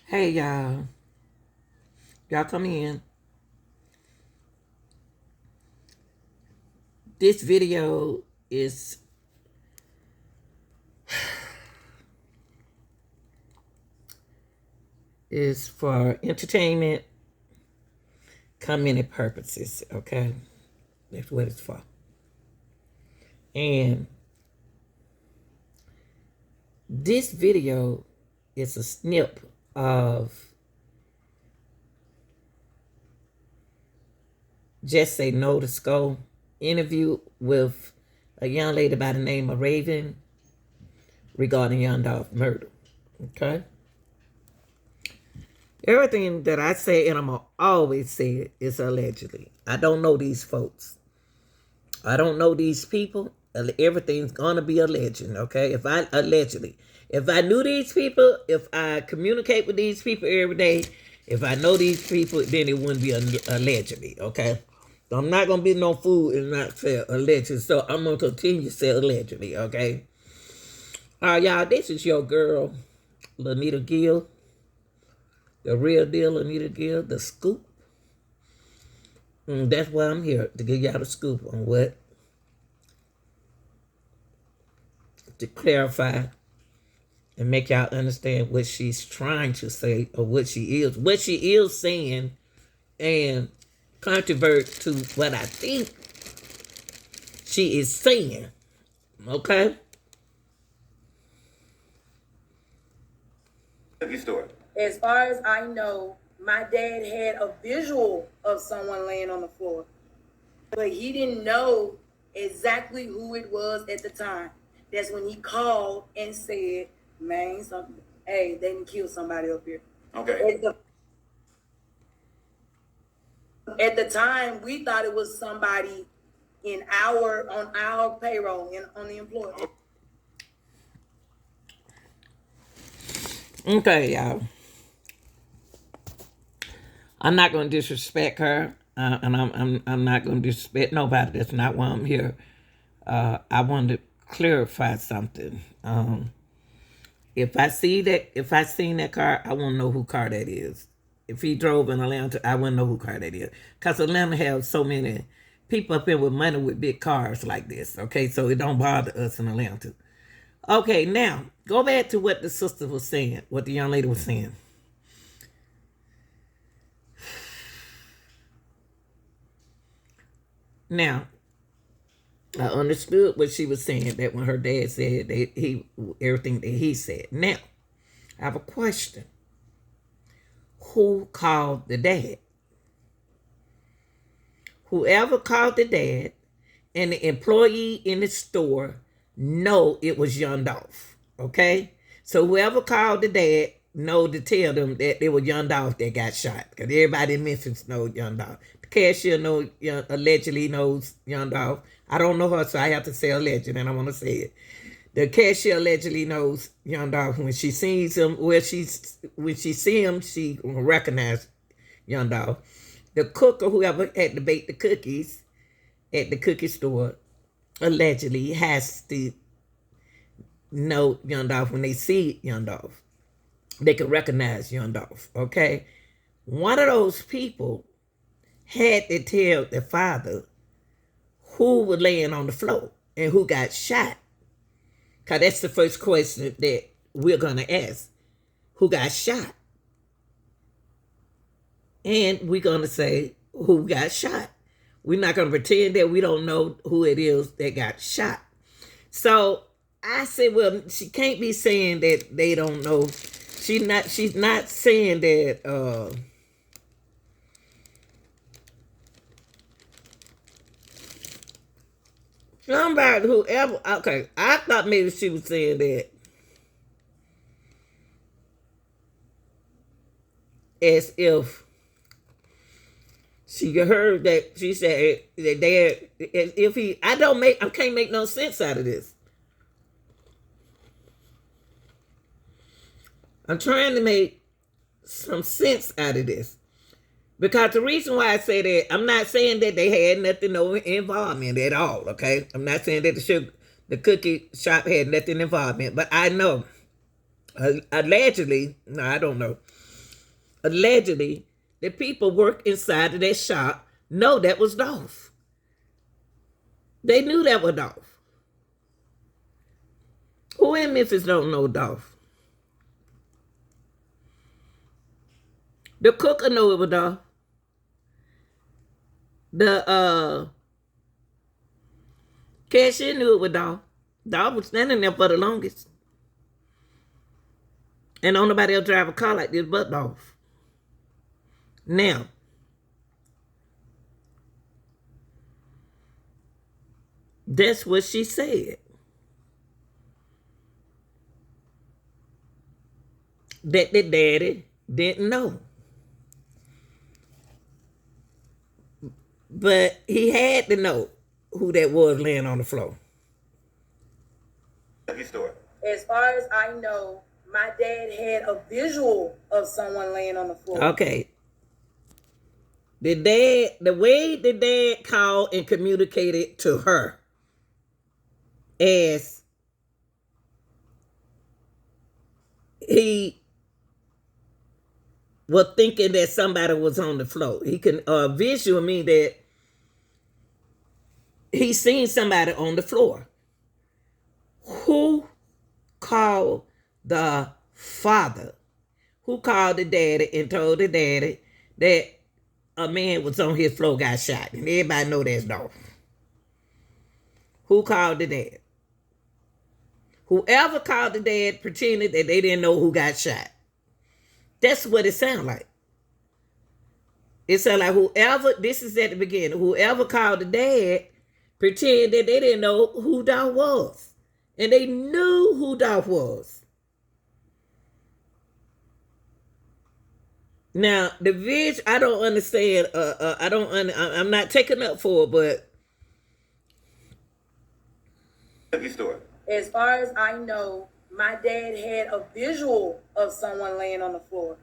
Hey y'all, y'all come in. This video is for entertainment, community purposes. Okay, that's what it's for. And this video is a snip of Just Say No to Skull interview with a young lady by the name of Raven regarding young Dolph murder. Okay. Everything that I say, and I'm going to always say it, is allegedly. I don't know these folks. I don't know these people. Everything's going to be a legend, okay? If I knew these people, if I communicate with these people every day, if I know these people, then it wouldn't be allegedly, okay? So I'm not going to be no fool and not say allegedly. So I'm going to continue to say allegedly, okay? All right, y'all, this is your girl, Lanita Gill. The real deal, Anita Gill, the scoop. And that's why I'm here, to give y'all the scoop on what, to clarify and make y'all understand what she's trying to say or what she is saying, and controvert to what I think she is saying. Okay? Story. As far as I know, my dad had a visual of someone laying on the floor, but he didn't know exactly who it was at the time. That's when he called and said, "Man, something. Hey, they didn't kill somebody up here." Okay. At the time, we thought it was somebody on our payroll on the employer. Okay, y'all. I'm not going to disrespect her, and I'm not going to disrespect nobody. That's not why I'm here. I want to clarify something. If I seen that car, I want to know who car that is. If he drove in Atlanta, I want to know who car that is. Because Atlanta has so many people up here with money with big cars like this. Okay, so it don't bother us in Atlanta. Okay, now go back to what the sister was saying, what the young lady was saying. Now, I understood what she was saying, that when her dad said that everything that he said. Now, I have a question. Who called the dad? Whoever called the dad and the employee in the store know it was young Dolph. Okay? So whoever called the dad know to tell them that it was young Dolph that got shot. Because everybody in Memphis knows young Dolph. The cashier allegedly knows young Dolph. I don't know her, so I have to say alleged, and I want to say it. The cashier allegedly knows young Dolph. When she sees him, when she see him, she will recognize young Dolph. The cook or whoever had to bake the cookies at the cookie store allegedly has to know young Dolph. When they see young Dolph, they can recognize young Dolph. Okay? One of those people had to tell the father who was laying on the floor and who got shot. Because that's the first question that we're going to ask. Who got shot? And we're going to say who got shot. We're not going to pretend that we don't know who it is that got shot. So I said, well, she can't be saying that they don't know. She's not saying that somebody, whoever, okay, I thought maybe she was saying that as if she heard that she said that dad, if he, I can't make no sense out of this. I'm trying to make some sense out of this. Because the reason why I say that, I'm not saying that they had nothing, no involvement at all, okay? I'm not saying that the cookie shop had nothing involvement, but I know, allegedly, no, I don't know. allegedly, the people work inside of that shop know that was Dolph. They knew that was Dolph. Who in Memphis don't know Dolph? The cooker knew it was Dolph. The cashier knew it was Dolph. Dolph was standing there for the longest. And don't nobody else drive a car like this but Dolph. Now, that's what she said. That the daddy didn't know. But he had to know who that was laying on the floor. As far as I know, my dad had a visual of someone laying on the floor. Okay. The way the dad called and communicated to her as he was thinking that somebody was on the floor. He can visual mean that he seen somebody on the floor. Who called the father? Who called the daddy and told the daddy that a man was on his floor, got shot? And everybody know that's Dolph. Who called the dad? Whoever called the dad pretended that they didn't know who got shot. That's what it sounds like. It sounds like whoever, this is at the beginning, whoever called the dad pretended that they didn't know who Dolph was. And they knew who Dolph was. Now, the vision, I don't understand. I'm not taking up for it, but as far as I know, my dad had a visual of someone laying on the floor,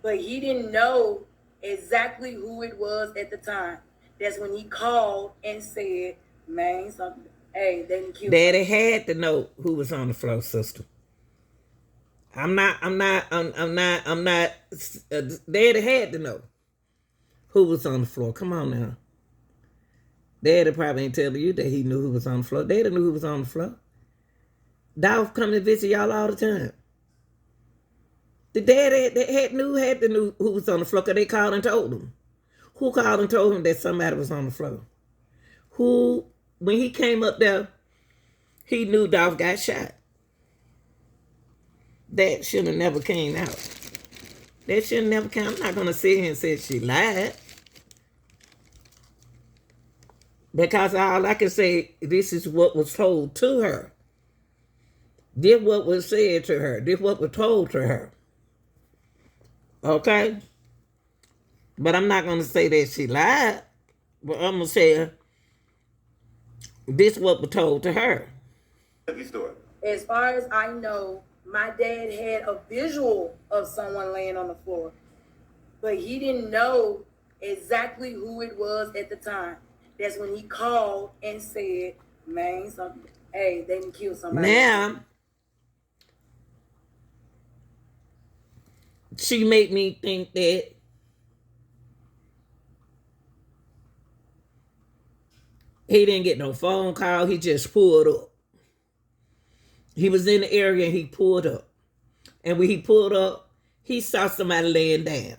but he didn't know exactly who it was at the time. That's when he called and said, "Man, something. Hey, they didn't kill." Daddy had to know who was on the floor, sister. I'm not. Daddy had to know who was on the floor. Come on now. Daddy probably ain't telling you that he knew who was on the floor. Daddy knew who was on the floor. Dolph come to visit y'all all the time. The dad had to know who was on the floor because they called and told him. Who called and told him that somebody was on the floor? Who, when he came up there, he knew Dolph got shot. That should have never came out. That should have never came. I'm not going to sit here and say she lied. Because all I can say, this is what was told to her. This what was said to her. This what was told to her. Okay? But I'm not going to say that she lied. But I'm going to say this what was told to her. As far as I know, my dad had a visual of someone laying on the floor, but he didn't know exactly who it was at the time. That's when he called and said, "Man, something. Hey, they didn't kill somebody." Now, she made me think that he didn't get no phone call. He just pulled up. He was in the area and he pulled up. And when he pulled up, he saw somebody laying down.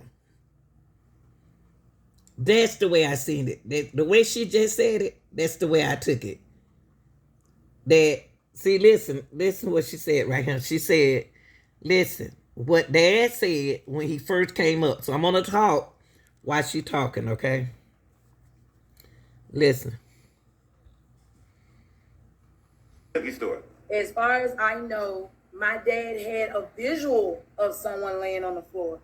That's the way I seen it. The way she just said it, that's the way I took it. That, see, listen what she said right here. She said, listen, what Dad said when he first came up. So I'm going to talk while she talking, okay? Listen. As far as I know, my dad had a visual of someone laying on the floor,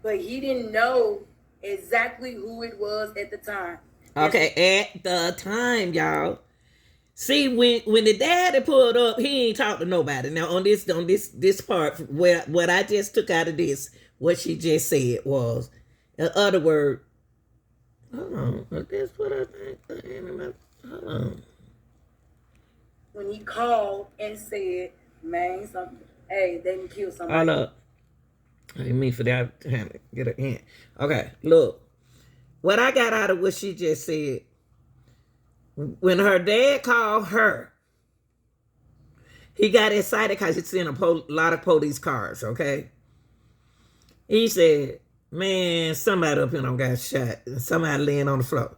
but he didn't know exactly who it was at the time. Okay, at the time, y'all. See, when the daddy pulled up, he ain't talked to nobody. Now on this part, where what I just took out of this, what she just said was, in other words, hold on, that's what I think. Hold on. When he called and said, "Man, something. Hey, they didn't kill somebody." Hold up. I didn't mean for that to get an in. Okay, look. What I got out of what she just said, when her dad called her, he got excited because he's seen a lot of police cars, okay? He said, man, somebody up here done got shot. And somebody laying on the floor.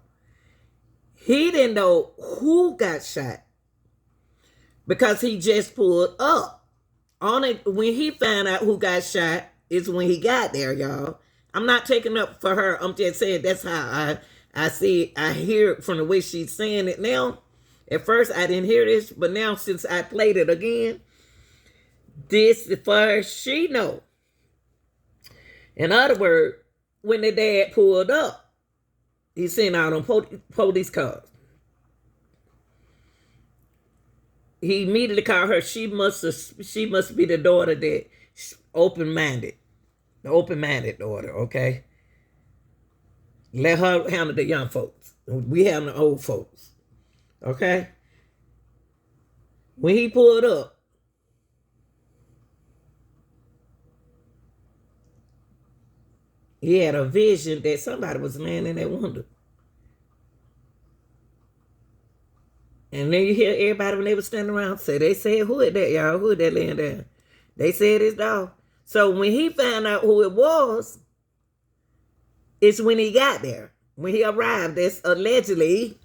He didn't know who got shot because he just pulled up. On it, when he found out who got shot is when he got there, y'all. I'm not taking up for her. I'm just saying that's how I see it. I hear it from the way she's saying it now. At first, I didn't hear this, but now since I played it again, this is far as she know. In other words, when the dad pulled up, he seen out on police cars. He immediately called her. She must be the daughter that open-minded. The open-minded daughter, okay? Let her handle the young folks. We handle the old folks. Okay? When he pulled up, he had a vision that somebody was laying in that window. And then you hear everybody when they were standing around say, they said, who is that, y'all? Who is that laying there? They said it's Dolph. So when he found out who it was, it's when he got there. When he arrived, that's allegedly,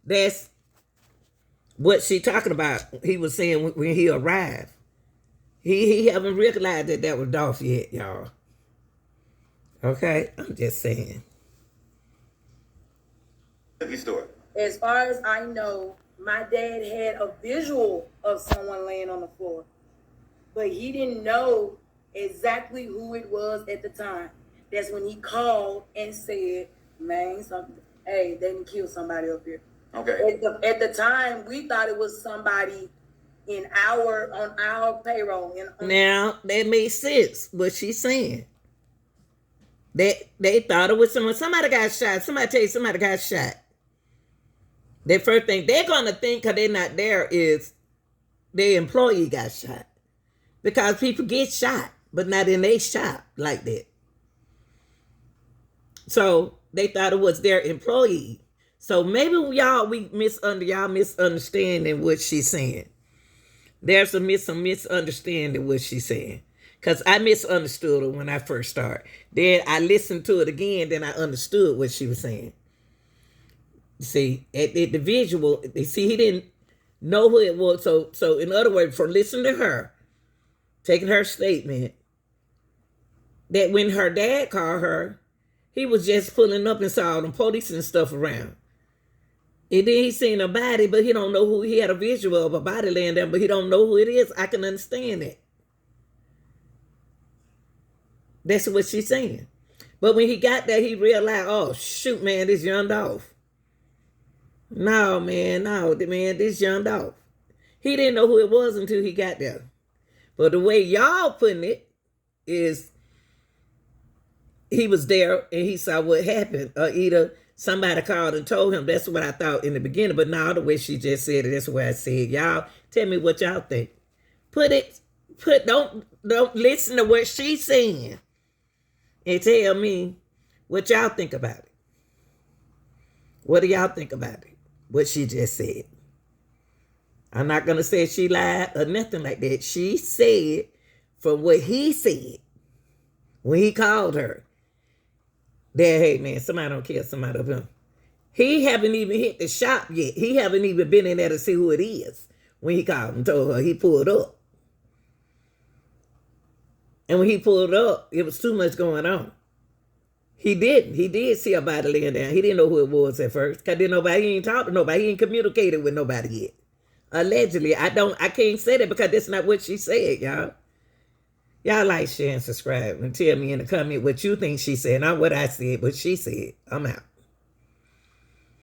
that's what she talking about. He was saying when he arrived. He haven't realized that was Dolph yet, y'all. Okay? I'm just saying. Store. As far as I know, my dad had a visual of someone laying on the floor, but he didn't know exactly who it was at the time. That's when he called and said, man, hey, they didn't kill somebody up here. Okay. At the time, we thought it was somebody on our payroll. Now, that makes sense, what she's saying. They thought it was someone. Somebody got shot. Somebody tell you somebody got shot. The first thing they're going to think, because they're not there, is their employee got shot. Because people get shot, but not in their shop like that. So they thought it was their employee. So maybe y'all misunderstanding what she's saying. There's some misunderstanding what she's saying. Because I misunderstood her when I first started. Then I listened to it again, then I understood what she was saying. See, at the visual, he didn't know who it was. So in other words, for listening to her, taking her statement, that when her dad called her, he was just pulling up and saw all the police and stuff around. And then he seen a body, but he don't know who. He had a visual of a body laying there, but he don't know who it is. I can understand that. That's what she's saying. But when he got there, he realized, oh, shoot, man, this young Dolph. No, this young Dolph. He didn't know who it was until he got there. But the way y'all putting it is he was there and he saw what happened. Or either somebody called and told him. That's what I thought in the beginning. But now the way she just said it, that's what I said. Y'all tell me what y'all think. Don't listen to what she's saying and tell me what y'all think about it. What do y'all think about it? What she just said. I'm not going to say she lied or nothing like that. She said from what he said when he called her that, hey, man, somebody don't kill somebody of him. He haven't even hit the shop yet. He haven't even been in there to see who it is when he called and told her. He pulled up. And when he pulled up, it was too much going on. He didn't. He did see a body laying down. He didn't know who it was at first. Because he ain't talked to nobody. He ain't communicated with nobody yet. Allegedly. I can't say that because that's not what she said, y'all. Y'all like, share, and subscribe. And tell me in the comment what you think she said. Not what I said, but she said. I'm out.